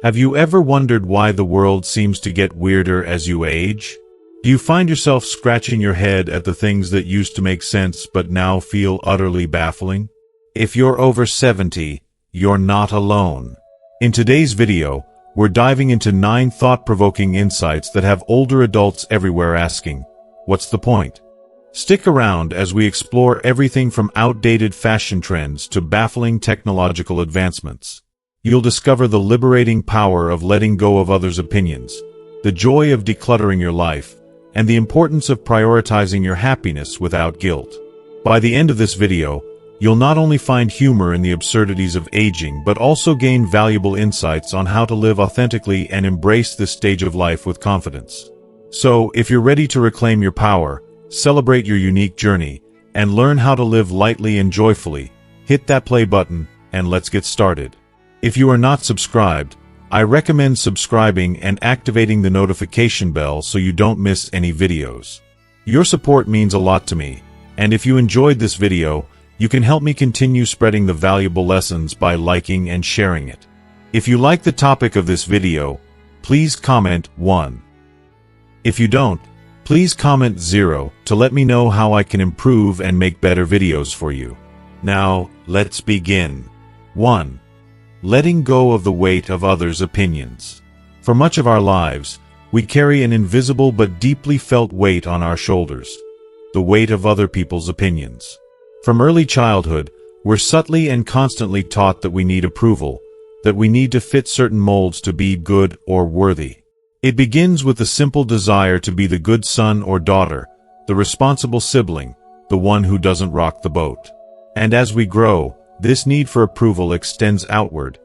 Have you ever wondered why the world seems to get weirder as you age? Do you find yourself scratching your head at the things that used to make sense but now feel utterly baffling? If you're over 70, you're not alone. In today's video, we're diving into 9 thought-provoking insights that have older adults everywhere asking, what's the point? Stick around as we explore everything from outdated fashion trends to baffling technological advancements. You'll discover the liberating power of letting go of others' opinions, the joy of decluttering your life, and the importance of prioritizing your happiness without guilt. By the end of this video, you'll not only find humor in the absurdities of aging, but also gain valuable insights on how to live authentically and embrace this stage of life with confidence. So, if you're ready to reclaim your power, celebrate your unique journey, and learn how to live lightly and joyfully, hit that play button, and let's get started. If you are not subscribed, I recommend subscribing and activating the notification bell so you don't miss any videos. Your support means a lot to me, and if you enjoyed this video, you can help me continue spreading the valuable lessons by liking and sharing it. If you like the topic of this video, please comment 1. If you don't, please comment 0 to let me know how I can improve and make better videos for you. Now, let's begin. 1. Letting go of the weight of others' opinions. For much of our lives, we carry an invisible but deeply felt weight on our shoulders, the weight of other people's opinions. From early childhood, we're subtly and constantly taught that we need approval, that we need to fit certain molds to be good or worthy. It begins with the simple desire to be the good son or daughter, the responsible sibling, the one who doesn't rock the boat. And as we grow, this need for approval extends outward,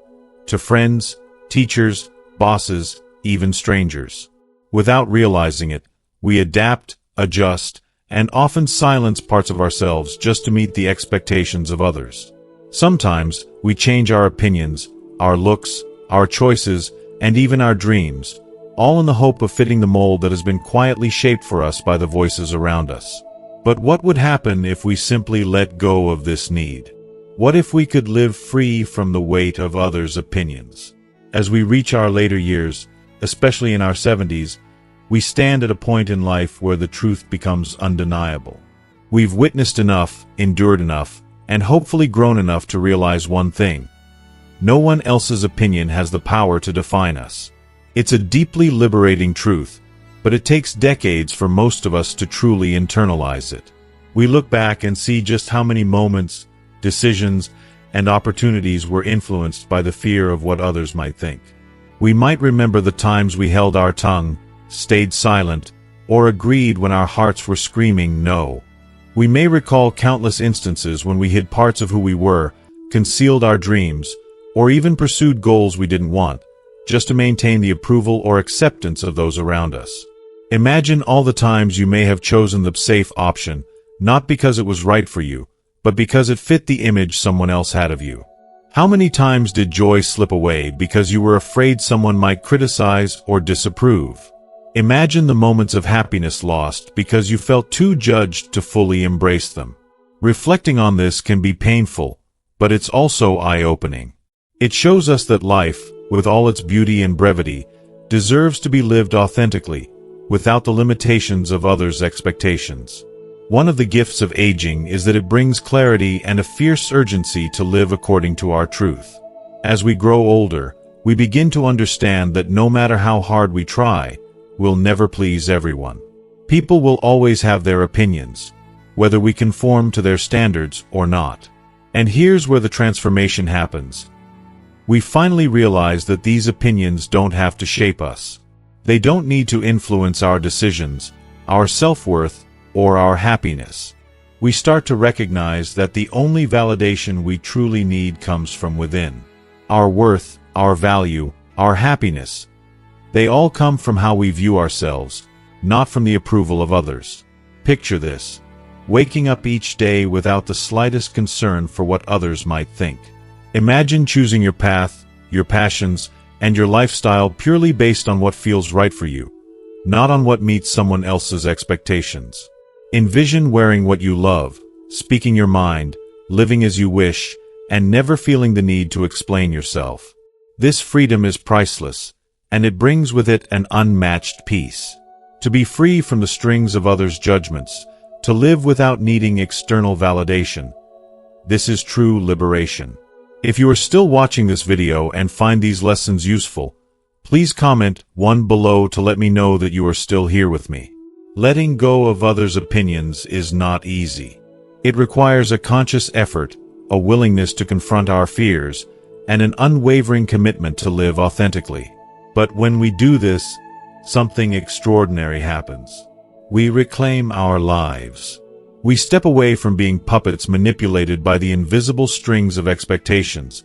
to friends, teachers, bosses, even strangers. Without realizing it, we adapt, adjust, and often silence parts of ourselves just to meet the expectations of others. Sometimes, we change our opinions, our looks, our choices, and even our dreams, all in the hope of fitting the mold that has been quietly shaped for us by the voices around us. But what would happen if we simply let go of this need? What if we could live free from the weight of others' opinions? As we reach our later years, especially in our 70s, we stand at a point in life where the truth becomes undeniable. We've witnessed enough, endured enough, and hopefully grown enough to realize one thing: no one else's opinion has the power to define us. It's a deeply liberating truth, but it takes decades for most of us to truly internalize it. We look back and see just how many moments, decisions, and opportunities were influenced by the fear of what others might think. We might remember the times we held our tongue, stayed silent, or agreed when our hearts were screaming no. We may recall countless instances when we hid parts of who we were, concealed our dreams, or even pursued goals we didn't want, just to maintain the approval or acceptance of those around us. Imagine all the times you may have chosen the safe option, not because it was right for you, but because it fit the image someone else had of you. How many times did joy slip away because you were afraid someone might criticize or disapprove? Imagine the moments of happiness lost because you felt too judged to fully embrace them. Reflecting on this can be painful, but it's also eye-opening. It shows us that life, with all its beauty and brevity, deserves to be lived authentically, without the limitations of others' expectations. One of the gifts of aging is that it brings clarity and a fierce urgency to live according to our truth. As we grow older, we begin to understand that no matter how hard we try, we'll never please everyone. People will always have their opinions, whether we conform to their standards or not. And here's where the transformation happens. We finally realize that these opinions don't have to shape us. They don't need to influence our decisions, our self-worth, or our happiness. We start to recognize that the only validation we truly need comes from within. Our worth, our value, our happiness, they all come from how we view ourselves, not from the approval of others. Picture this: waking up each day without the slightest concern for what others might think. Imagine choosing your path, your passions, and your lifestyle purely based on what feels right for you, not on what meets someone else's expectations. Envision wearing what you love, speaking your mind, living as you wish, and never feeling the need to explain yourself. This freedom is priceless, and it brings with it an unmatched peace. To be free from the strings of others' judgments, to live without needing external validation. This is true liberation. If you are still watching this video and find these lessons useful, please comment 1 below to let me know that you are still here with me. Letting go of others' opinions is not easy. It requires a conscious effort, a willingness to confront our fears, and an unwavering commitment to live authentically. But when we do this, something extraordinary happens. We reclaim our lives. We step away from being puppets manipulated by the invisible strings of expectations,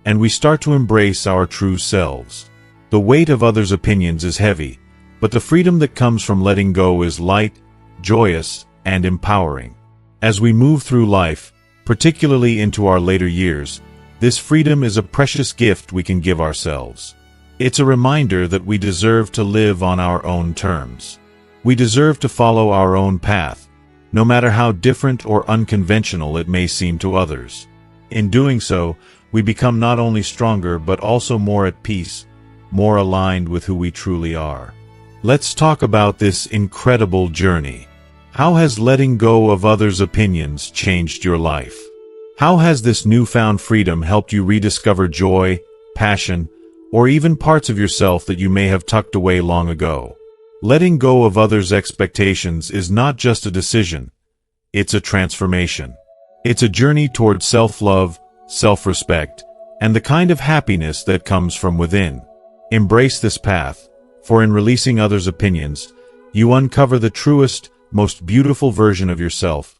and we start to embrace our true selves. The weight of others' opinions is heavy, but the freedom that comes from letting go is light, joyous, and empowering. As we move through life, particularly into our later years, this freedom is a precious gift we can give ourselves. It's a reminder that we deserve to live on our own terms. We deserve to follow our own path, no matter how different or unconventional it may seem to others. In doing so, we become not only stronger but also more at peace, more aligned with who we truly are. Let's talk about this incredible journey. How has letting go of others' opinions changed your life? How has this newfound freedom helped you rediscover joy, passion, or even parts of yourself that you may have tucked away long ago? Letting go of others' expectations is not just a decision, it's a transformation. It's a journey toward self-love, self-respect, and the kind of happiness that comes from within. Embrace this path, for in releasing others' opinions, you uncover the truest, most beautiful version of yourself,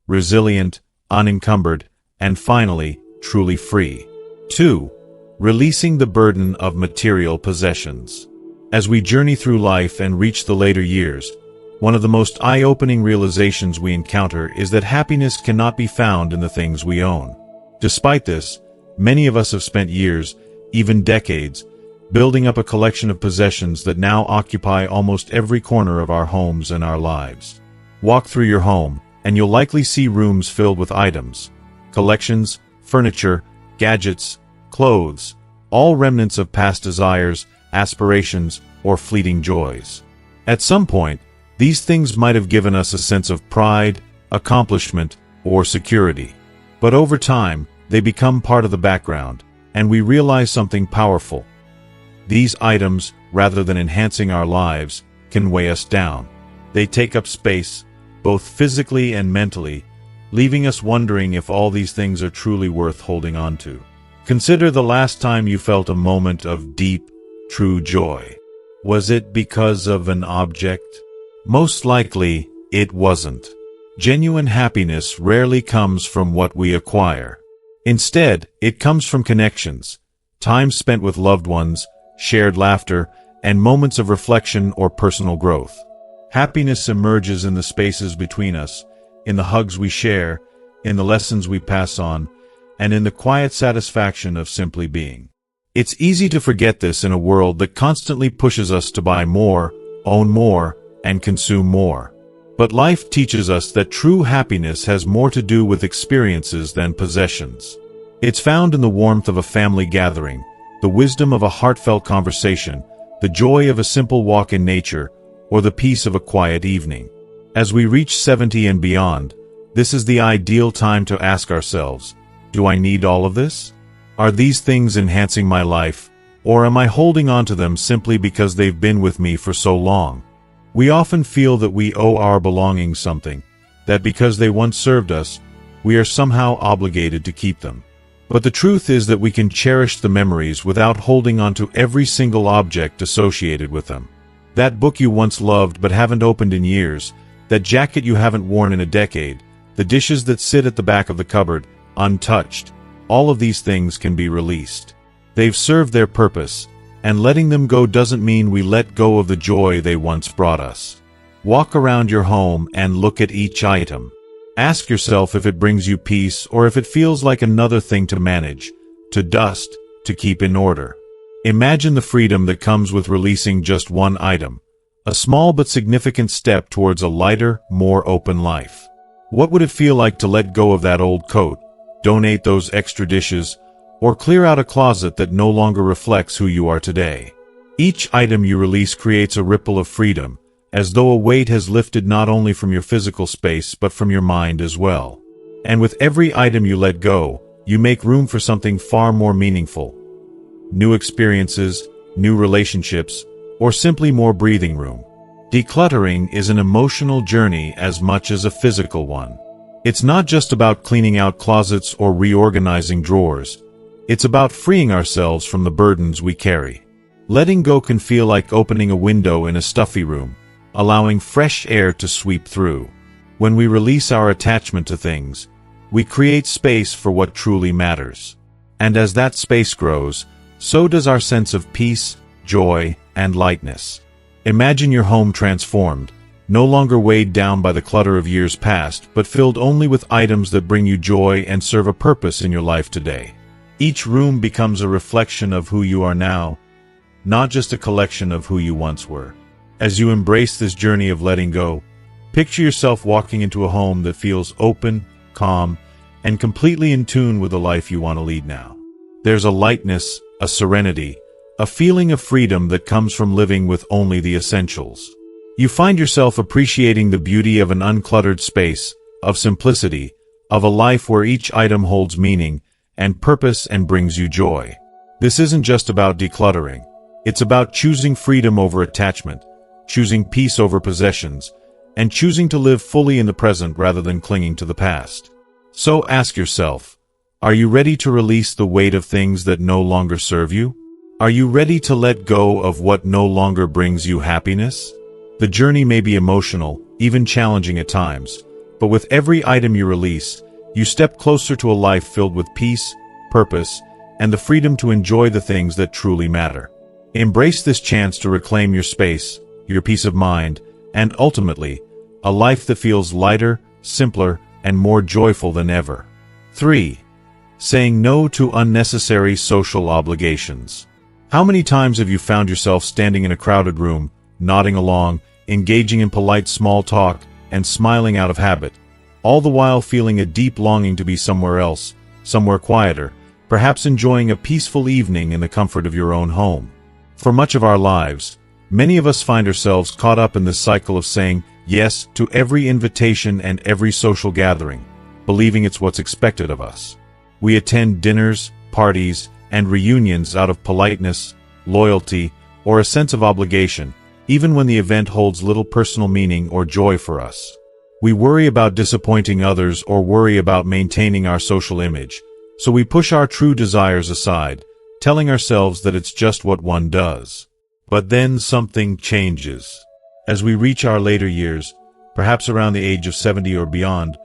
resilient, unencumbered, and finally, truly free. 2. Releasing the burden of material possessions. As we journey through life and reach the later years, one of the most eye-opening realizations we encounter is that happiness cannot be found in the things we own. Despite this, many of us have spent years, even decades, building up a collection of possessions that now occupy almost every corner of our homes and our lives. Walk through your home, and you'll likely see rooms filled with items, collections, furniture, gadgets, clothes, all remnants of past desires, aspirations, or fleeting joys. At some point, these things might have given us a sense of pride, accomplishment, or security. But over time, they become part of the background, and we realize something powerful. These items, rather than enhancing our lives, can weigh us down. They take up space, both physically and mentally, leaving us wondering if all these things are truly worth holding on to. Consider the last time you felt a moment of deep, true joy. Was it because of an object? Most likely, it wasn't. Genuine happiness rarely comes from what we acquire. Instead, it comes from connections, time spent with loved ones, shared laughter, and moments of reflection or personal growth. Happiness emerges in the spaces between us, in the hugs we share, in the lessons we pass on, and in the quiet satisfaction of simply being. It's easy to forget this in a world that constantly pushes us to buy more, own more, and consume more. But life teaches us that true happiness has more to do with experiences than possessions. It's found in the warmth of a family gathering, the wisdom of a heartfelt conversation, the joy of a simple walk in nature, or the peace of a quiet evening. As we reach 70 and beyond, this is the ideal time to ask ourselves, do I need all of this? Are these things enhancing my life, or am I holding on to them simply because they've been with me for so long? We often feel that we owe our belongings something, that because they once served us, we are somehow obligated to keep them. But the truth is that we can cherish the memories without holding on to every single object associated with them. That book you once loved but haven't opened in years, that jacket you haven't worn in a decade, the dishes that sit at the back of the cupboard, untouched, all of these things can be released. They've served their purpose, and letting them go doesn't mean we let go of the joy they once brought us. Walk around your home and look at each item. Ask yourself if it brings you peace or if it feels like another thing to manage, to dust, to keep in order. Imagine the freedom that comes with releasing just one item, a small but significant step towards a lighter, more open life. What would it feel like to let go of that old coat, donate those extra dishes, or clear out a closet that no longer reflects who you are today. Each item you release creates a ripple of freedom, as though a weight has lifted not only from your physical space but from your mind as well. And with every item you let go, you make room for something far more meaningful. New experiences, new relationships, or simply more breathing room. Decluttering is an emotional journey as much as a physical one. It's not just about cleaning out closets or reorganizing drawers. It's about freeing ourselves from the burdens we carry. Letting go can feel like opening a window in a stuffy room, allowing fresh air to sweep through. When we release our attachment to things, we create space for what truly matters. And as that space grows, so does our sense of peace, joy, and lightness. Imagine your home transformed, no longer weighed down by the clutter of years past, but filled only with items that bring you joy and serve a purpose in your life today. Each room becomes a reflection of who you are now, not just a collection of who you once were. As you embrace this journey of letting go, picture yourself walking into a home that feels open, calm, and completely in tune with the life you want to lead now. There's a lightness, a serenity, a feeling of freedom that comes from living with only the essentials. You find yourself appreciating the beauty of an uncluttered space, of simplicity, of a life where each item holds meaning and purpose and brings you joy. This isn't just about decluttering. It's about choosing freedom over attachment, choosing peace over possessions, and choosing to live fully in the present rather than clinging to the past. So ask yourself, are you ready to release the weight of things that no longer serve you? Are you ready to let go of what no longer brings you happiness? The journey may be emotional, even challenging at times, but with every item you release, you step closer to a life filled with peace, purpose, and the freedom to enjoy the things that truly matter. Embrace this chance to reclaim your space, your peace of mind, and ultimately, a life that feels lighter, simpler, and more joyful than ever. 3. Saying no to unnecessary social obligations. How many times have you found yourself standing in a crowded room, nodding along, engaging in polite small talk, and smiling out of habit, all the while feeling a deep longing to be somewhere else, somewhere quieter, perhaps enjoying a peaceful evening in the comfort of your own home? For much of our lives, many of us find ourselves caught up in this cycle of saying yes to every invitation and every social gathering, believing it's what's expected of us. We attend dinners, parties, and reunions out of politeness, loyalty, or a sense of obligation, even when the event holds little personal meaning or joy for us. We worry about disappointing others or worry about maintaining our social image, so we push our true desires aside, telling ourselves that it's just what one does. But then something changes. As we reach our later years, perhaps around the age of 70 or beyond,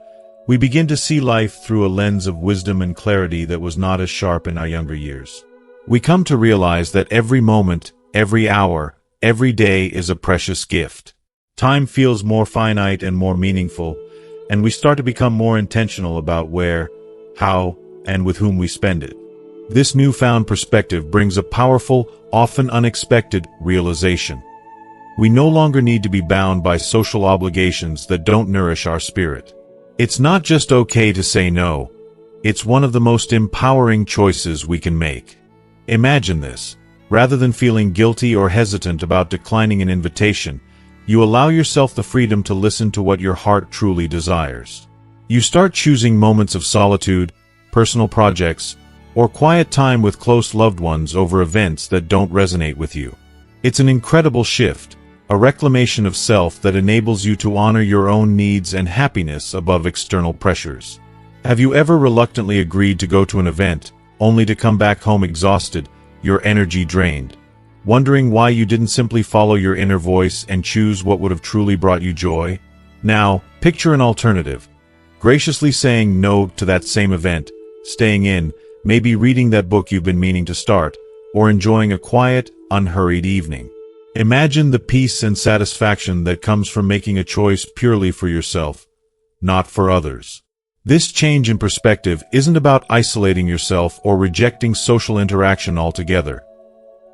we begin to see life through a lens of wisdom and clarity that was not as sharp in our younger years. We come to realize that every moment, every hour, every day is a precious gift. Time feels more finite and more meaningful, and we start to become more intentional about where, how, and with whom we spend it. This newfound perspective brings a powerful, often unexpected realization. We no longer need to be bound by social obligations that don't nourish our spirit. It's not just okay to say no. It's one of the most empowering choices we can make. Imagine this. Rather than feeling guilty or hesitant about declining an invitation, you allow yourself the freedom to listen to what your heart truly desires. You start choosing moments of solitude, personal projects, or quiet time with close loved ones over events that don't resonate with you. It's an incredible shift, a reclamation of self that enables you to honor your own needs and happiness above external pressures. Have you ever reluctantly agreed to go to an event, only to come back home exhausted, your energy drained, wondering why you didn't simply follow your inner voice and choose what would have truly brought you joy? Now, picture an alternative. Graciously saying no to that same event, staying in, maybe reading that book you've been meaning to start, or enjoying a quiet, unhurried evening. Imagine the peace and satisfaction that comes from making a choice purely for yourself, not for others. This change in perspective isn't about isolating yourself or rejecting social interaction altogether.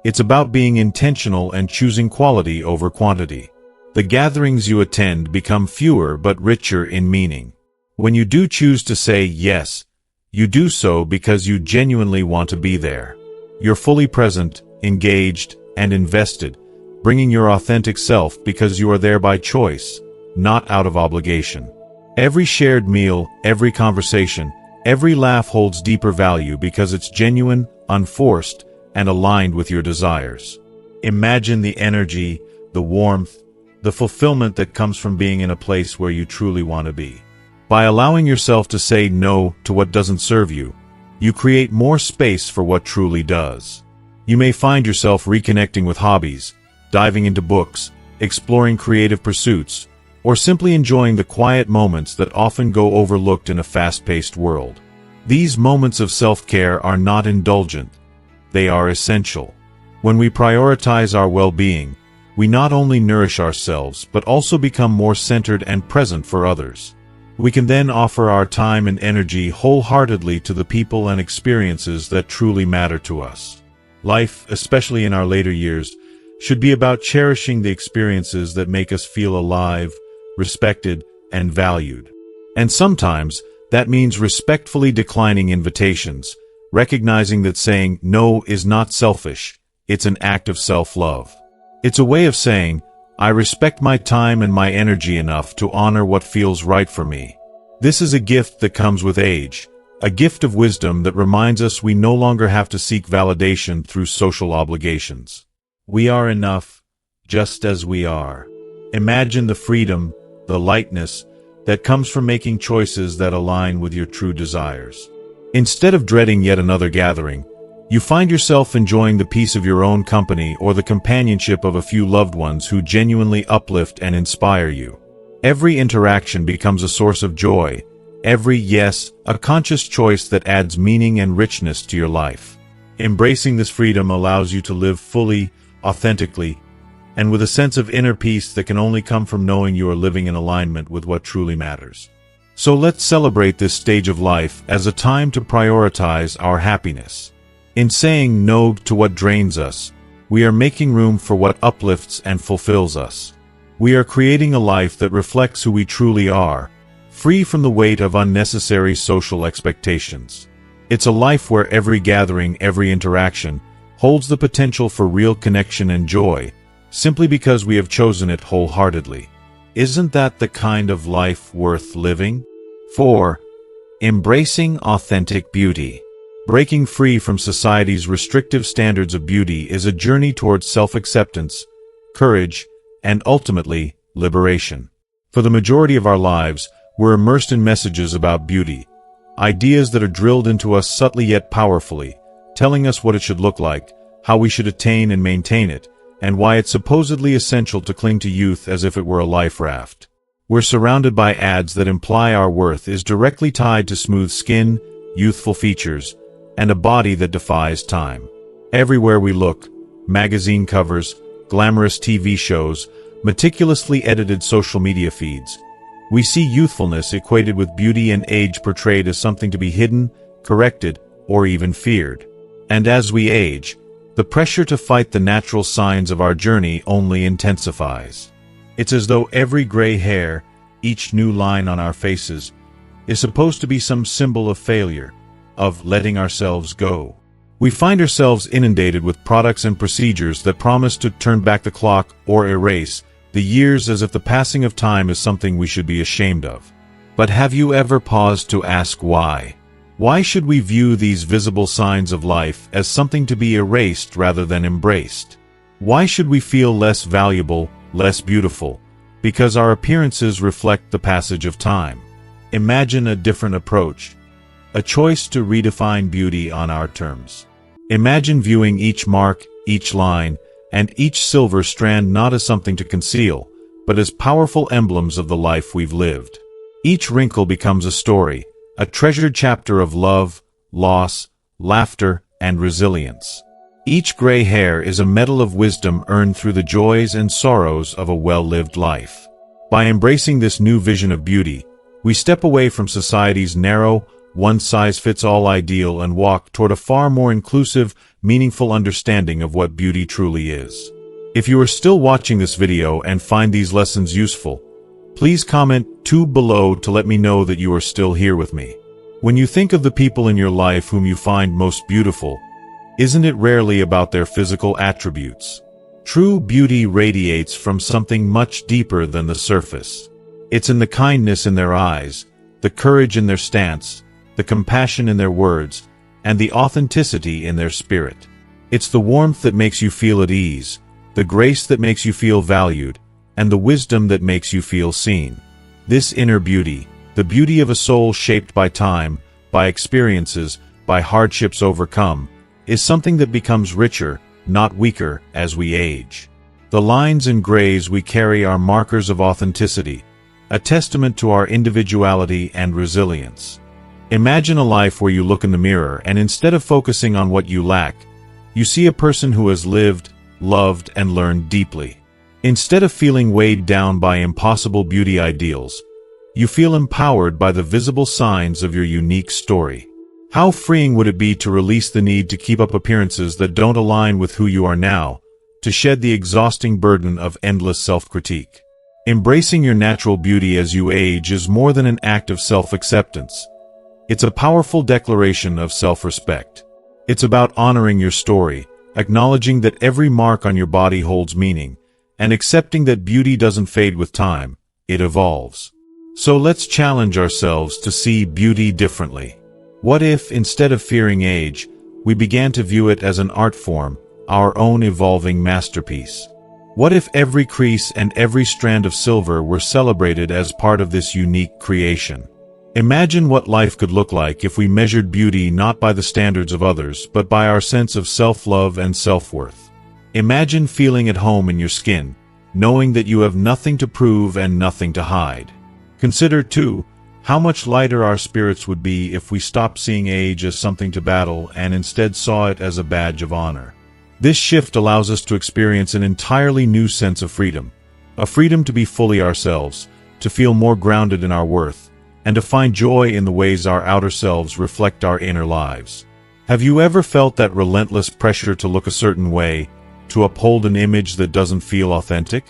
It's about being intentional and choosing quality over quantity. The gatherings you attend become fewer but richer in meaning. When you do choose to say yes, You do so because you genuinely want to be there. You're fully present, engaged, and invested, bringing your authentic self because you are there by choice, not out of obligation. Every shared meal, every conversation, every laugh holds deeper value because it's genuine, unforced, and aligned with your desires. Imagine the energy, the warmth, the fulfillment that comes from being in a place where you truly want to be. By allowing yourself to say no to what doesn't serve you, you create more space for what truly does. You may find yourself reconnecting with hobbies, diving into books, exploring creative pursuits, or simply enjoying the quiet moments that often go overlooked in a fast-paced world. These moments of self-care are not indulgent. They are essential. When we prioritize our well-being, we not only nourish ourselves but also become more centered and present for others. We can then offer our time and energy wholeheartedly to the people and experiences that truly matter to us. Life, especially in our later years, should be about cherishing the experiences that make us feel alive, respected, and valued. And sometimes, that means respectfully declining invitations, recognizing that saying no is not selfish, it's an act of self-love. It's a way of saying, I respect my time and my energy enough to honor what feels right for me. This is a gift that comes with age, a gift of wisdom that reminds us we no longer have to seek validation through social obligations. We are enough, just as we are. Imagine the freedom, the lightness, that comes from making choices that align with your true desires. Instead of dreading yet another gathering, you find yourself enjoying the peace of your own company or the companionship of a few loved ones who genuinely uplift and inspire you. Every interaction becomes a source of joy, every yes, a conscious choice that adds meaning and richness to your life. Embracing this freedom allows you to live fully, authentically, and with a sense of inner peace that can only come from knowing you are living in alignment with what truly matters. So let's celebrate this stage of life as a time to prioritize our happiness. In saying no to what drains us, we are making room for what uplifts and fulfills us. We are creating a life that reflects who we truly are, free from the weight of unnecessary social expectations. It's a life where every gathering, every interaction, holds the potential for real connection and joy, simply because we have chosen it wholeheartedly. Isn't that the kind of life worth living? 4. Embracing authentic beauty. Breaking free from society's restrictive standards of beauty is a journey towards self-acceptance, courage, and ultimately, liberation. For the majority of our lives, we're immersed in messages about beauty, ideas that are drilled into us subtly yet powerfully, telling us what it should look like, how we should attain and maintain it, and why it's supposedly essential to cling to youth as if it were a life raft. We're surrounded by ads that imply our worth is directly tied to smooth skin, youthful features, and a body that defies time. Everywhere we look, magazine covers, glamorous TV shows, meticulously edited social media feeds, we see youthfulness equated with beauty and age portrayed as something to be hidden, corrected, or even feared. And as we age, the pressure to fight the natural signs of our journey only intensifies. It's as though every gray hair, each new line on our faces, is supposed to be some symbol of failure, of letting ourselves go. We find ourselves inundated with products and procedures that promise to turn back the clock or erase the years as if the passing of time is something we should be ashamed of. But have you ever paused to ask why? Why should we view these visible signs of life as something to be erased rather than embraced? Why should we feel less valuable, less beautiful, because our appearances reflect the passage of time? Imagine a different approach, a choice to redefine beauty on our terms. Imagine viewing each mark, each line, and each silver strand not as something to conceal, but as powerful emblems of the life we've lived. Each wrinkle becomes a story, a treasured chapter of love, loss, laughter, and resilience. Each gray hair is a medal of wisdom earned through the joys and sorrows of a well-lived life. By embracing this new vision of beauty, we step away from society's narrow, one-size-fits-all ideal and walk toward a far more inclusive, meaningful understanding of what beauty truly is. If you are still watching this video and find these lessons useful, please comment 2 below to let me know that you are still here with me. When you think of the people in your life whom you find most beautiful, isn't it rarely about their physical attributes? True beauty radiates from something much deeper than the surface. It's in the kindness in their eyes, the courage in their stance, the compassion in their words, and the authenticity in their spirit. It's the warmth that makes you feel at ease, the grace that makes you feel valued, and the wisdom that makes you feel seen. This inner beauty, the beauty of a soul shaped by time, by experiences, by hardships overcome, is something that becomes richer, not weaker, as we age. The lines and grays we carry are markers of authenticity, a testament to our individuality and resilience. Imagine a life where you look in the mirror and instead of focusing on what you lack, you see a person who has lived, loved, and learned deeply. Instead of feeling weighed down by impossible beauty ideals, you feel empowered by the visible signs of your unique story. How freeing would it be to release the need to keep up appearances that don't align with who you are now, to shed the exhausting burden of endless self-critique? Embracing your natural beauty as you age is more than an act of self-acceptance. It's a powerful declaration of self-respect. It's about honoring your story, acknowledging that every mark on your body holds meaning, and accepting that beauty doesn't fade with time, it evolves. So let's challenge ourselves to see beauty differently. What if, instead of fearing age, we began to view it as an art form, our own evolving masterpiece? What if every crease and every strand of silver were celebrated as part of this unique creation? Imagine what life could look like if we measured beauty not by the standards of others, but by our sense of self-love and self-worth. Imagine feeling at home in your skin, knowing that you have nothing to prove and nothing to hide. Consider, too, how much lighter our spirits would be if we stopped seeing age as something to battle and instead saw it as a badge of honor. This shift allows us to experience an entirely new sense of freedom. A freedom to be fully ourselves, to feel more grounded in our worth, and to find joy in the ways our outer selves reflect our inner lives. Have you ever felt that relentless pressure to look a certain way, to uphold an image that doesn't feel authentic?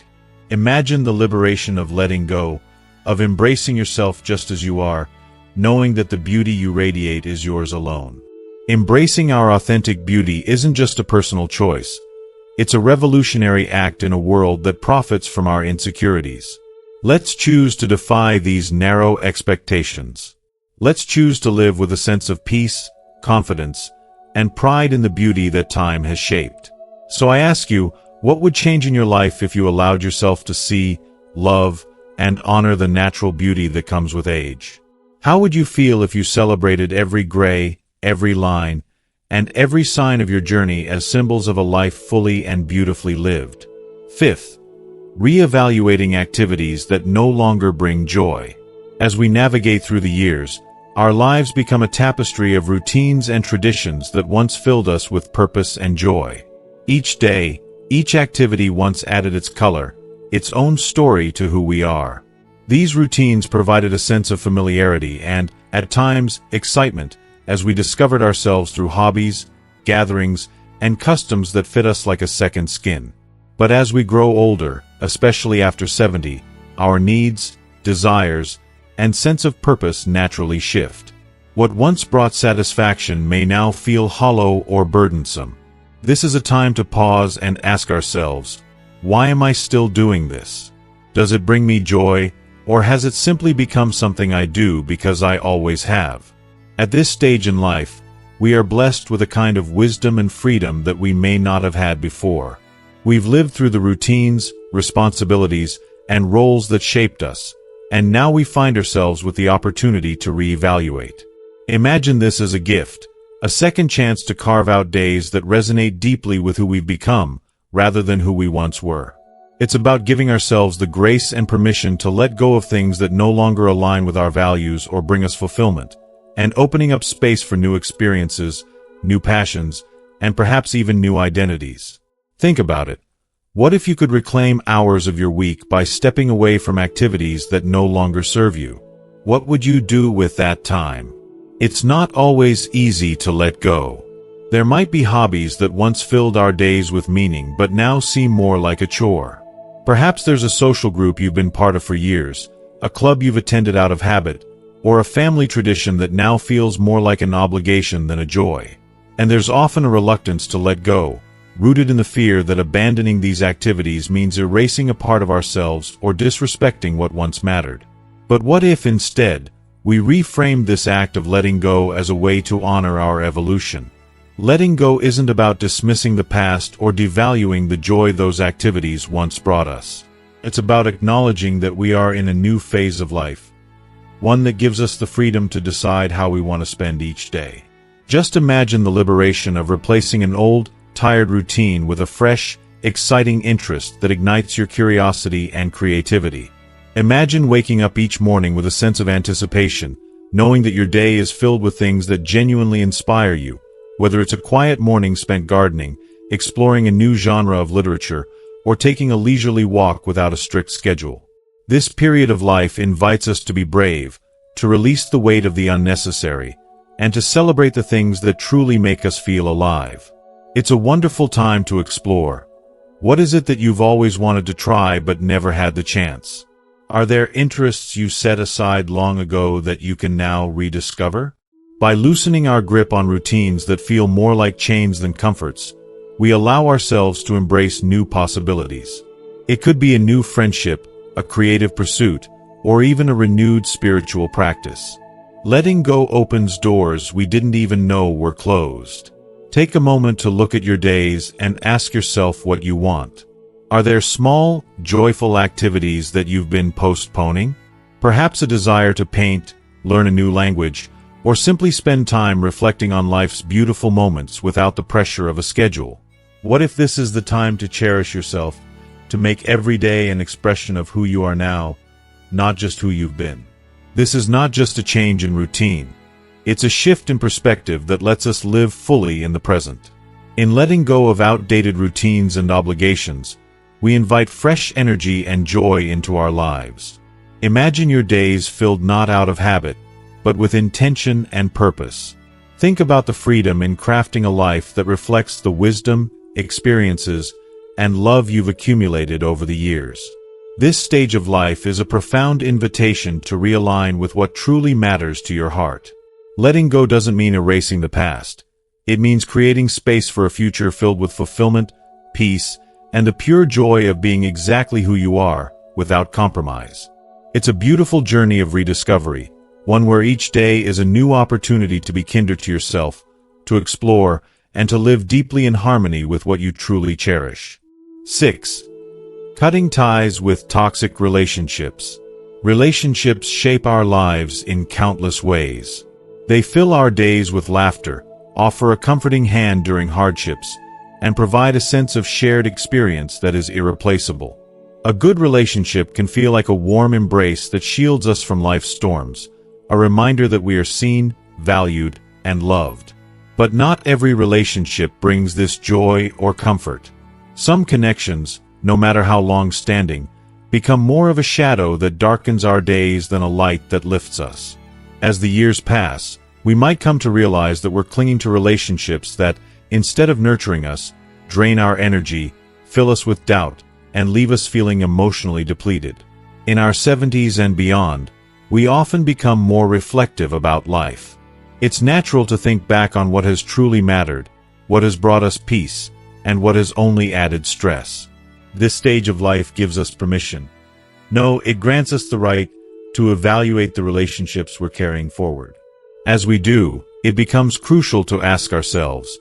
Imagine the liberation of letting go, of embracing yourself just as you are, knowing that the beauty you radiate is yours alone. Embracing our authentic beauty isn't just a personal choice. It's a revolutionary act in a world that profits from our insecurities. Let's choose to defy these narrow expectations. Let's choose to live with a sense of peace, confidence, and pride in the beauty that time has shaped. So I ask you, what would change in your life if you allowed yourself to see, love, and honor the natural beauty that comes with age? How would you feel if you celebrated every gray, every line, and every sign of your journey as symbols of a life fully and beautifully lived? Fifth, reevaluating activities that no longer bring joy. As we navigate through the years, our lives become a tapestry of routines and traditions that once filled us with purpose and joy. Each day, each activity once added its color, its own story to who we are. These routines provided a sense of familiarity and, at times, excitement, as we discovered ourselves through hobbies, gatherings, and customs that fit us like a second skin. But as we grow older, especially after 70, our needs, desires, and sense of purpose naturally shift. What once brought satisfaction may now feel hollow or burdensome. This is a time to pause and ask ourselves, why am I still doing this? Does it bring me joy, or has it simply become something I do because I always have? At this stage in life, we are blessed with a kind of wisdom and freedom that we may not have had before. We've lived through the routines, responsibilities, and roles that shaped us, and now we find ourselves with the opportunity to reevaluate. Imagine this as a gift, a second chance to carve out days that resonate deeply with who we've become, rather than who we once were. It's about giving ourselves the grace and permission to let go of things that no longer align with our values or bring us fulfillment, and opening up space for new experiences, new passions, and perhaps even new identities. Think about it. What if you could reclaim hours of your week by stepping away from activities that no longer serve you? What would you do with that time? It's not always easy to let go. There might be hobbies that once filled our days with meaning but now seem more like a chore. Perhaps there's a social group you've been part of for years, a club you've attended out of habit, or a family tradition that now feels more like an obligation than a joy. And there's often a reluctance to let go, rooted in the fear that abandoning these activities means erasing a part of ourselves or disrespecting what once mattered. But what if instead, we reframed this act of letting go as a way to honor our evolution? Letting go isn't about dismissing the past or devaluing the joy those activities once brought us. It's about acknowledging that we are in a new phase of life, one that gives us the freedom to decide how we want to spend each day. Just imagine the liberation of replacing an old, tired routine with a fresh, exciting interest that ignites your curiosity and creativity. Imagine waking up each morning with a sense of anticipation, knowing that your day is filled with things that genuinely inspire you, whether it's a quiet morning spent gardening, exploring a new genre of literature, or taking a leisurely walk without a strict schedule. This period of life invites us to be brave, to release the weight of the unnecessary, and to celebrate the things that truly make us feel alive. It's a wonderful time to explore. What is it that you've always wanted to try but never had the chance? Are there interests you set aside long ago that you can now rediscover? By loosening our grip on routines that feel more like chains than comforts, we allow ourselves to embrace new possibilities. It could be a new friendship, a creative pursuit, or even a renewed spiritual practice. Letting go opens doors we didn't even know were closed. Take a moment to look at your days and ask yourself what you want. Are there small, joyful activities that you've been postponing? Perhaps a desire to paint, learn a new language, or simply spend time reflecting on life's beautiful moments without the pressure of a schedule. What if this is the time to cherish yourself, to make every day an expression of who you are now, not just who you've been? This is not just a change in routine. It's a shift in perspective that lets us live fully in the present. In letting go of outdated routines and obligations, we invite fresh energy and joy into our lives. Imagine your days filled not out of habit, but with intention and purpose. Think about the freedom in crafting a life that reflects the wisdom, experiences, and love you've accumulated over the years. This stage of life is a profound invitation to realign with what truly matters to your heart. Letting go doesn't mean erasing the past. It means creating space for a future filled with fulfillment, peace, and the pure joy of being exactly who you are, without compromise. It's a beautiful journey of rediscovery, one where each day is a new opportunity to be kinder to yourself, to explore, and to live deeply in harmony with what you truly cherish. 6. Cutting ties with toxic relationships. Relationships shape our lives in countless ways. They fill our days with laughter, offer a comforting hand during hardships, and provide a sense of shared experience that is irreplaceable. A good relationship can feel like a warm embrace that shields us from life's storms, a reminder that we are seen, valued, and loved. But not every relationship brings this joy or comfort. Some connections, no matter how long-standing, become more of a shadow that darkens our days than a light that lifts us. As the years pass, we might come to realize that we're clinging to relationships that, instead of nurturing us, drain our energy, fill us with doubt, and leave us feeling emotionally depleted. In our 70s and beyond, we often become more reflective about life. It's natural to think back on what has truly mattered, what has brought us peace, and what has only added stress. This stage of life gives us permission. No, it grants us the right to evaluate the relationships we're carrying forward. As we do, it becomes crucial to ask ourselves,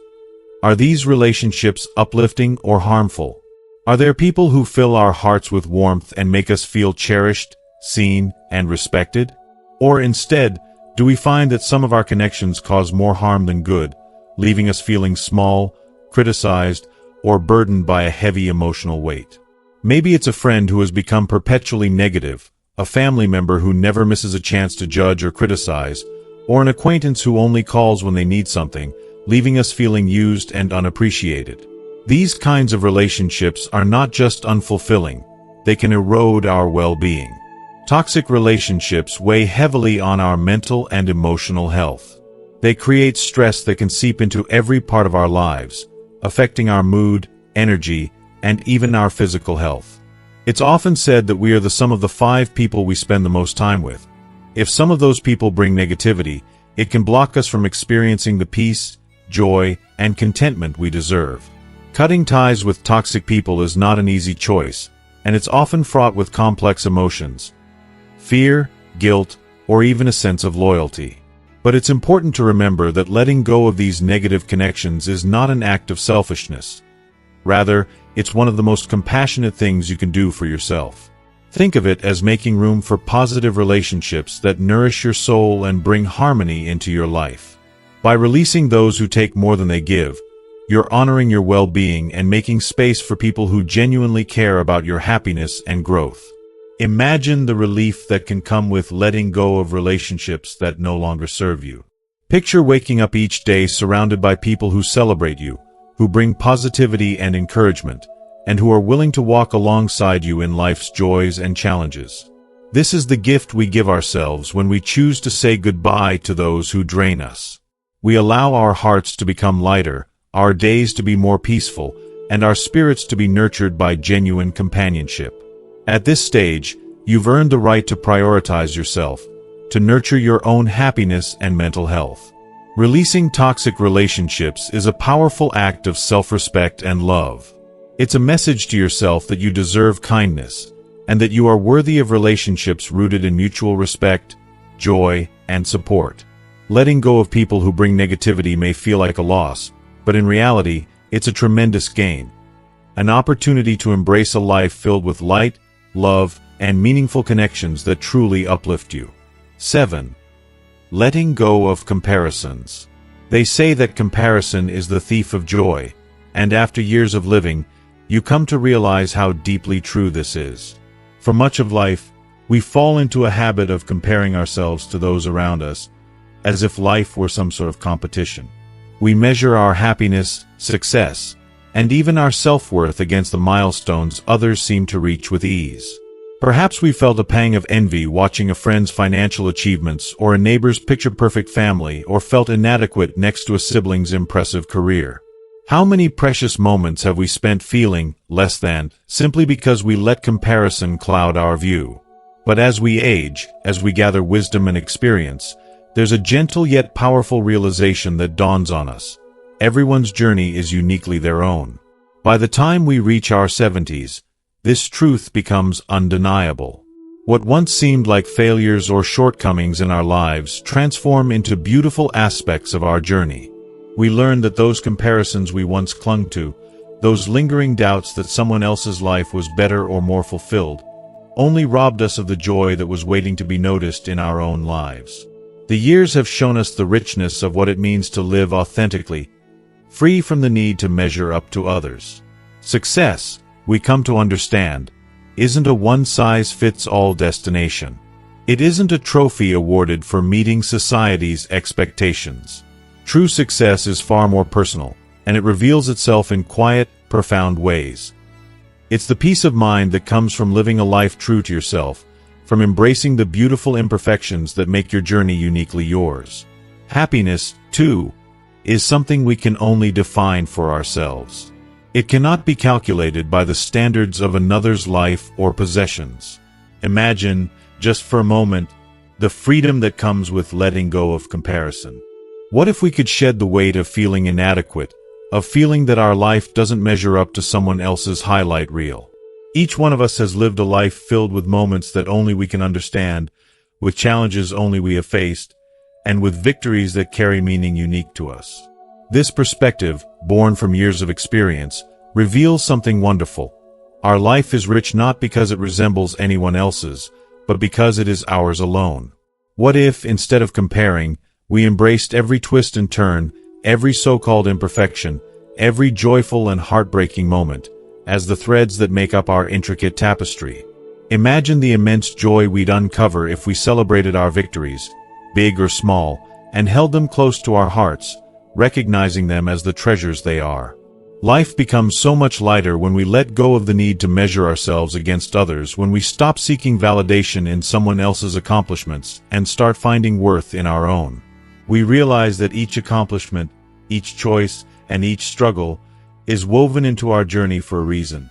are these relationships uplifting or harmful? Are there people who fill our hearts with warmth and make us feel cherished, seen, and respected? Or instead, do we find that some of our connections cause more harm than good, leaving us feeling small, criticized, or burdened by a heavy emotional weight? Maybe it's a friend who has become perpetually negative, a family member who never misses a chance to judge or criticize, or an acquaintance who only calls when they need something, leaving us feeling used and unappreciated. These kinds of relationships are not just unfulfilling, they can erode our well-being. Toxic relationships weigh heavily on our mental and emotional health. They create stress that can seep into every part of our lives, affecting our mood, energy, and even our physical health. It's often said that we are the sum of the 5 people we spend the most time with. If some of those people bring negativity, it can block us from experiencing the peace, joy, and contentment we deserve. Cutting ties with toxic people is not an easy choice, and it's often fraught with complex emotions: fear, guilt, or even a sense of loyalty. But it's important to remember that letting go of these negative connections is not an act of selfishness. Rather, it's one of the most compassionate things you can do for yourself. Think of it as making room for positive relationships that nourish your soul and bring harmony into your life. By releasing those who take more than they give, you're honoring your well-being and making space for people who genuinely care about your happiness and growth. Imagine the relief that can come with letting go of relationships that no longer serve you. Picture waking up each day surrounded by people who celebrate you, who bring positivity and encouragement, and who are willing to walk alongside you in life's joys and challenges. This is the gift we give ourselves when we choose to say goodbye to those who drain us. We allow our hearts to become lighter, our days to be more peaceful, and our spirits to be nurtured by genuine companionship. At this stage, you've earned the right to prioritize yourself, to nurture your own happiness and mental health. Releasing toxic relationships is a powerful act of self-respect and love. It's a message to yourself that you deserve kindness, and that you are worthy of relationships rooted in mutual respect, joy, and support. Letting go of people who bring negativity may feel like a loss, but in reality, it's a tremendous gain. An opportunity to embrace a life filled with light, love, and meaningful connections that truly uplift you. 7. Letting go of comparisons. They say that comparison is the thief of joy, and after years of living, you come to realize how deeply true this is. For much of life, we fall into a habit of comparing ourselves to those around us, as if life were some sort of competition. We measure our happiness, success, and even our self-worth against the milestones others seem to reach with ease. Perhaps we felt a pang of envy watching a friend's financial achievements or a neighbor's picture-perfect family, or felt inadequate next to a sibling's impressive career. How many precious moments have we spent feeling less than, simply because we let comparison cloud our view? But as we age, as we gather wisdom and experience, there's a gentle yet powerful realization that dawns on us. Everyone's journey is uniquely their own. By the time we reach our 70s, this truth becomes undeniable. What once seemed like failures or shortcomings in our lives transform into beautiful aspects of our journey. We learn that those comparisons we once clung to, those lingering doubts that someone else's life was better or more fulfilled, only robbed us of the joy that was waiting to be noticed in our own lives. The years have shown us the richness of what it means to live authentically, free from the need to measure up to others. Success, we come to understand, isn't a one-size-fits-all destination. It isn't a trophy awarded for meeting society's expectations. True success is far more personal, and it reveals itself in quiet, profound ways. It's the peace of mind that comes from living a life true to yourself, from embracing the beautiful imperfections that make your journey uniquely yours. Happiness, too, is something we can only define for ourselves. It cannot be calculated by the standards of another's life or possessions. Imagine, just for a moment, the freedom that comes with letting go of comparison. What if we could shed the weight of feeling inadequate, of feeling that our life doesn't measure up to someone else's highlight reel? Each one of us has lived a life filled with moments that only we can understand, with challenges only we have faced, and with victories that carry meaning unique to us. This perspective, born from years of experience, reveals something wonderful. Our life is rich not because it resembles anyone else's, but because it is ours alone. What if, instead of comparing, we embraced every twist and turn, every so-called imperfection, every joyful and heartbreaking moment, as the threads that make up our intricate tapestry? Imagine the immense joy we'd uncover if we celebrated our victories, big or small, and held them close to our hearts, recognizing them as the treasures they are. Life becomes so much lighter when we let go of the need to measure ourselves against others, when we stop seeking validation in someone else's accomplishments and start finding worth in our own. We realize that each accomplishment, each choice, and each struggle is woven into our journey for a reason,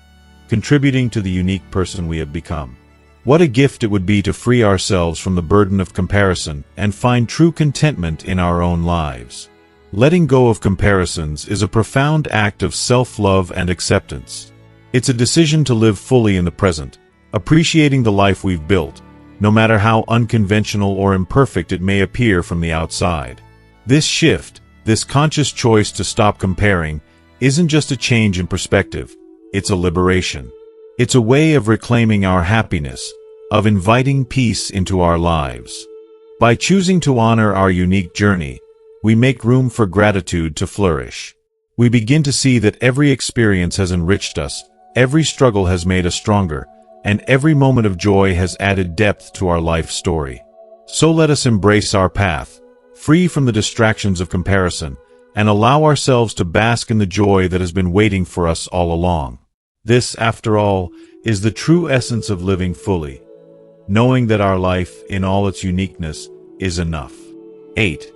contributing to the unique person we have become. What a gift it would be to free ourselves from the burden of comparison and find true contentment in our own lives. Letting go of comparisons is a profound act of self-love and acceptance. It's a decision to live fully in the present, appreciating the life we've built, no matter how unconventional or imperfect it may appear from the outside. This shift, this conscious choice to stop comparing, isn't just a change in perspective, it's a liberation. It's a way of reclaiming our happiness, of inviting peace into our lives. By choosing to honor our unique journey, we make room for gratitude to flourish. We begin to see that every experience has enriched us, every struggle has made us stronger, and every moment of joy has added depth to our life story. So let us embrace our path, free from the distractions of comparison, and allow ourselves to bask in the joy that has been waiting for us all along. This, after all, is the true essence of living fully, knowing that our life, in all its uniqueness, is enough. 8.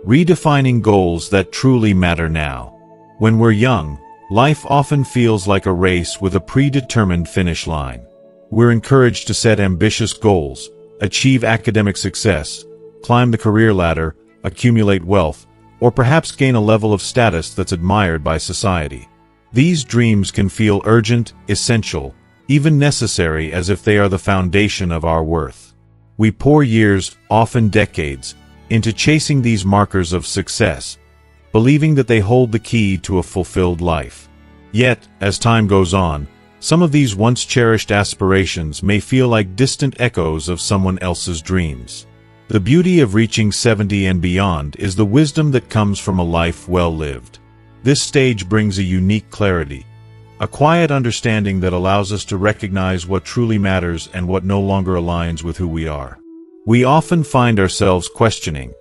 Redefining goals that truly matter now. When we're young, life often feels like a race with a predetermined finish line. We're encouraged to set ambitious goals, achieve academic success, climb the career ladder, accumulate wealth, or perhaps gain a level of status that's admired by society. These dreams can feel urgent, essential, even necessary, as if they are the foundation of our worth. We pour years, often decades, into chasing these markers of success, believing that they hold the key to a fulfilled life. Yet, as time goes on, some of these once cherished aspirations may feel like distant echoes of someone else's dreams. The beauty of reaching 70 and beyond is the wisdom that comes from a life well lived. This stage brings a unique clarity, a quiet understanding that allows us to recognize what truly matters and what no longer aligns with who we are. We often find ourselves questioning,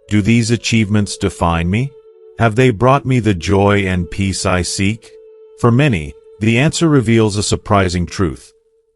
do these achievements define me? Have they brought me the joy and peace I seek? For many, the answer reveals a surprising truth.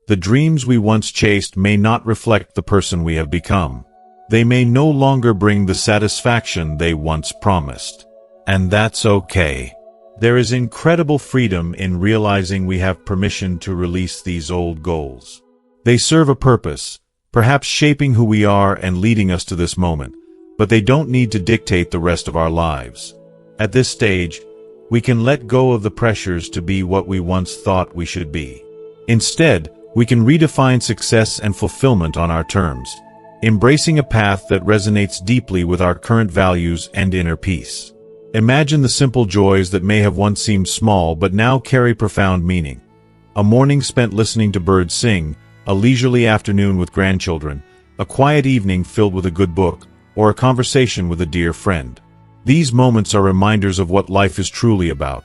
The dreams we once chased may not reflect the person we have become. They may no longer bring the satisfaction they once promised. And that's okay. There is incredible freedom in realizing we have permission to release these old goals. They serve a purpose, perhaps shaping who we are and leading us to this moment, but they don't need to dictate the rest of our lives. At this stage, we can let go of the pressures to be what we once thought we should be. Instead, we can redefine success and fulfillment on our terms, embracing a path that resonates deeply with our current values and inner peace. Imagine the simple joys that may have once seemed small but now carry profound meaning. A morning spent listening to birds sing, a leisurely afternoon with grandchildren, a quiet evening filled with a good book, or a conversation with a dear friend. These moments are reminders of what life is truly about.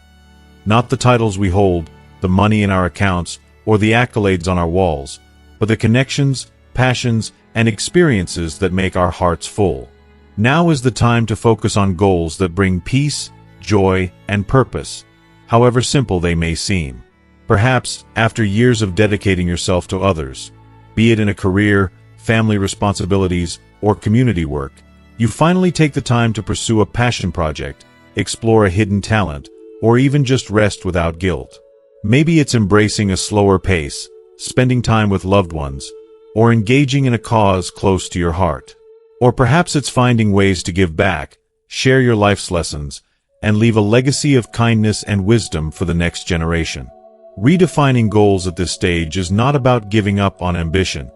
Not the titles we hold, the money in our accounts, or the accolades on our walls, but the connections, passions, and experiences that make our hearts full. Now is the time to focus on goals that bring peace, joy, and purpose, however simple they may seem. Perhaps, after years of dedicating yourself to others, be it in a career, family responsibilities, or community work, you finally take the time to pursue a passion project, explore a hidden talent, or even just rest without guilt. Maybe it's embracing a slower pace, spending time with loved ones, or engaging in a cause close to your heart. Or perhaps it's finding ways to give back, share your life's lessons, and leave a legacy of kindness and wisdom for the next generation. Redefining goals at this stage is not about giving up on ambition.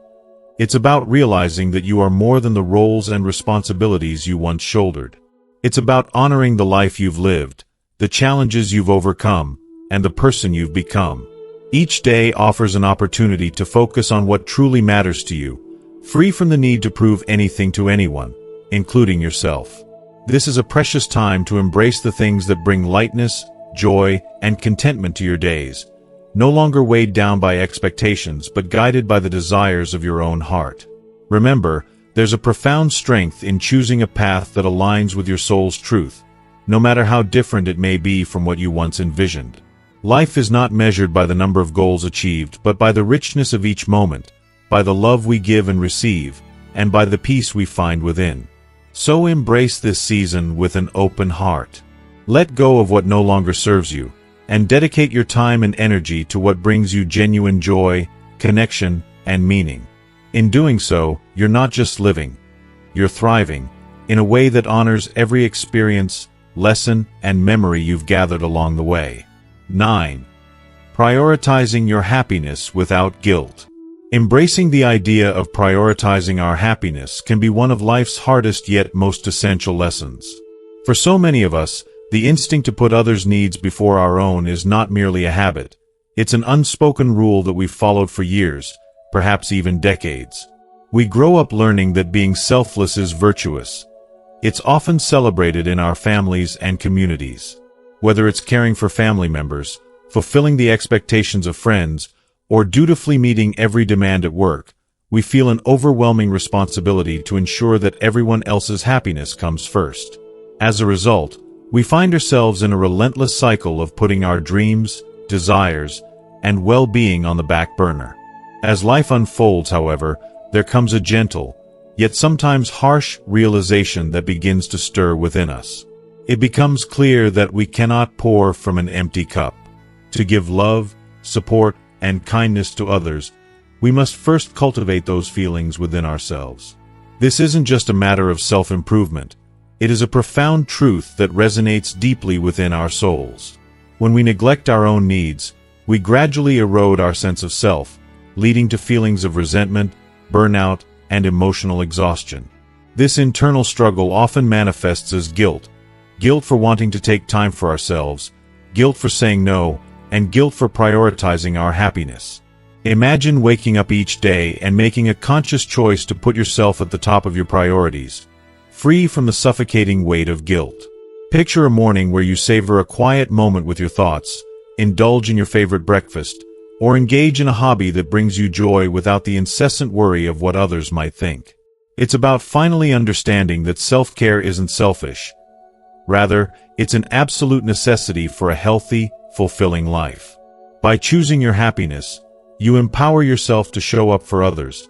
It's about realizing that you are more than the roles and responsibilities you once shouldered. It's about honoring the life you've lived, the challenges you've overcome, and the person you've become. Each day offers an opportunity to focus on what truly matters to you, free from the need to prove anything to anyone, including yourself. This is a precious time to embrace the things that bring lightness, joy, and contentment to your days, no longer weighed down by expectations but guided by the desires of your own heart. Remember, there's a profound strength in choosing a path that aligns with your soul's truth, no matter how different it may be from what you once envisioned. Life is not measured by the number of goals achieved, but by the richness of each moment, by the love we give and receive, and by the peace we find within. So embrace this season with an open heart. Let go of what no longer serves you, and dedicate your time and energy to what brings you genuine joy, connection, and meaning. In doing so, you're not just living, you're thriving, in a way that honors every experience, lesson, and memory you've gathered along the way. 9. Prioritizing your happiness without guilt. Embracing the idea of prioritizing our happiness can be one of life's hardest yet most essential lessons. For so many of us, the instinct to put others' needs before our own is not merely a habit. It's an unspoken rule that we've followed for years, perhaps even decades. We grow up learning that being selfless is virtuous. It's often celebrated in our families and communities. Whether it's caring for family members, fulfilling the expectations of friends, or dutifully meeting every demand at work, we feel an overwhelming responsibility to ensure that everyone else's happiness comes first. As a result, we find ourselves in a relentless cycle of putting our dreams, desires, and well-being on the back burner. As life unfolds, however, there comes a gentle, yet sometimes harsh realization that begins to stir within us. It becomes clear that we cannot pour from an empty cup. To give love, support, and kindness to others, we must first cultivate those feelings within ourselves. This isn't just a matter of self-improvement. It is a profound truth that resonates deeply within our souls. When we neglect our own needs, we gradually erode our sense of self, leading to feelings of resentment, burnout, and emotional exhaustion. This internal struggle often manifests as guilt. Guilt for wanting to take time for ourselves, guilt for saying no, and guilt for prioritizing our happiness. Imagine waking up each day and making a conscious choice to put yourself at the top of your priorities, free from the suffocating weight of guilt. Picture a morning where you savor a quiet moment with your thoughts, indulge in your favorite breakfast, or engage in a hobby that brings you joy without the incessant worry of what others might think. It's about finally understanding that self-care isn't selfish. Rather, it's an absolute necessity for a healthy, fulfilling life. By choosing your happiness, you empower yourself to show up for others,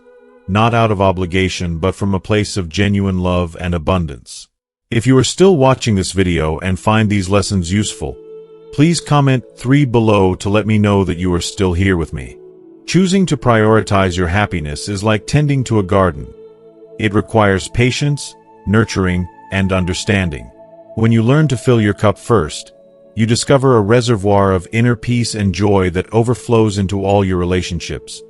not out of obligation but from a place of genuine love and abundance. If you are still watching this video and find these lessons useful, please comment 3 below to let me know that you are still here with me. Choosing to prioritize your happiness is like tending to a garden. It requires patience, nurturing, and understanding. When you learn to fill your cup first, you discover a reservoir of inner peace and joy that overflows into all your relationships,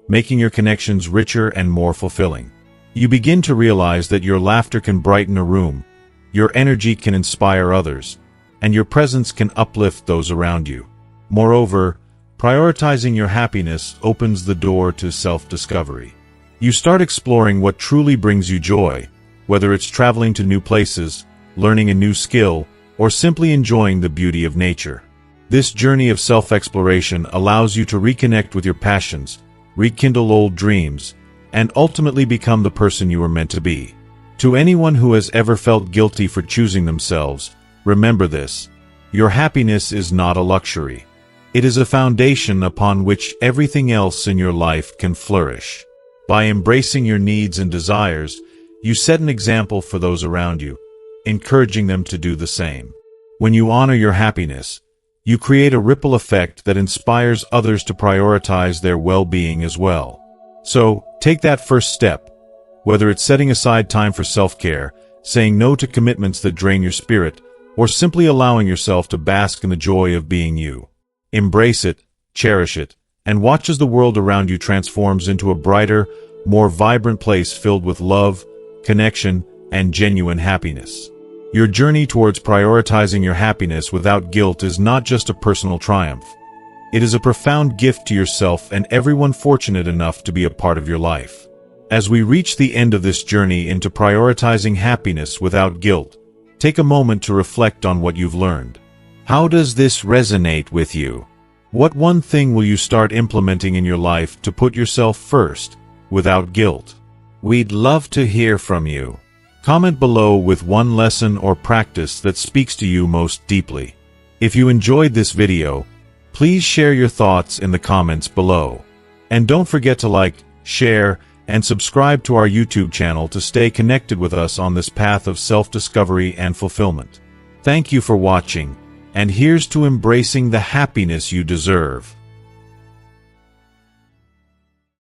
making your connections richer and more fulfilling. You begin to realize that your laughter can brighten a room, your energy can inspire others, and your presence can uplift those around you. Moreover, prioritizing your happiness opens the door to self-discovery. You start exploring what truly brings you joy, whether it's traveling to new places, learning a new skill, or simply enjoying the beauty of nature. This journey of self-exploration allows you to reconnect with your passions, rekindle old dreams, and ultimately become the person you were meant to be. To anyone who has ever felt guilty for choosing themselves, remember this: your happiness is not a luxury. It is a foundation upon which everything else in your life can flourish. By embracing your needs and desires, you set an example for those around you, encouraging them to do the same. When you honor your happiness, you create a ripple effect that inspires others to prioritize their well-being as well. So, take that first step. Whether it's setting aside time for self-care, saying no to commitments that drain your spirit, or simply allowing yourself to bask in the joy of being you. Embrace it, cherish it, and watch as the world around you transforms into a brighter, more vibrant place filled with love, connection, and genuine happiness. Your journey towards prioritizing your happiness without guilt is not just a personal triumph. It is a profound gift to yourself and everyone fortunate enough to be a part of your life. As we reach the end of this journey into prioritizing happiness without guilt, take a moment to reflect on what you've learned. How does this resonate with you? What one thing will you start implementing in your life to put yourself first, without guilt? We'd love to hear from you. Comment below with one lesson or practice that speaks to you most deeply. If you enjoyed this video, please share your thoughts in the comments below. And don't forget to like, share, and subscribe to our YouTube channel to stay connected with us on this path of self-discovery and fulfillment. Thank you for watching, and here's to embracing the happiness you deserve.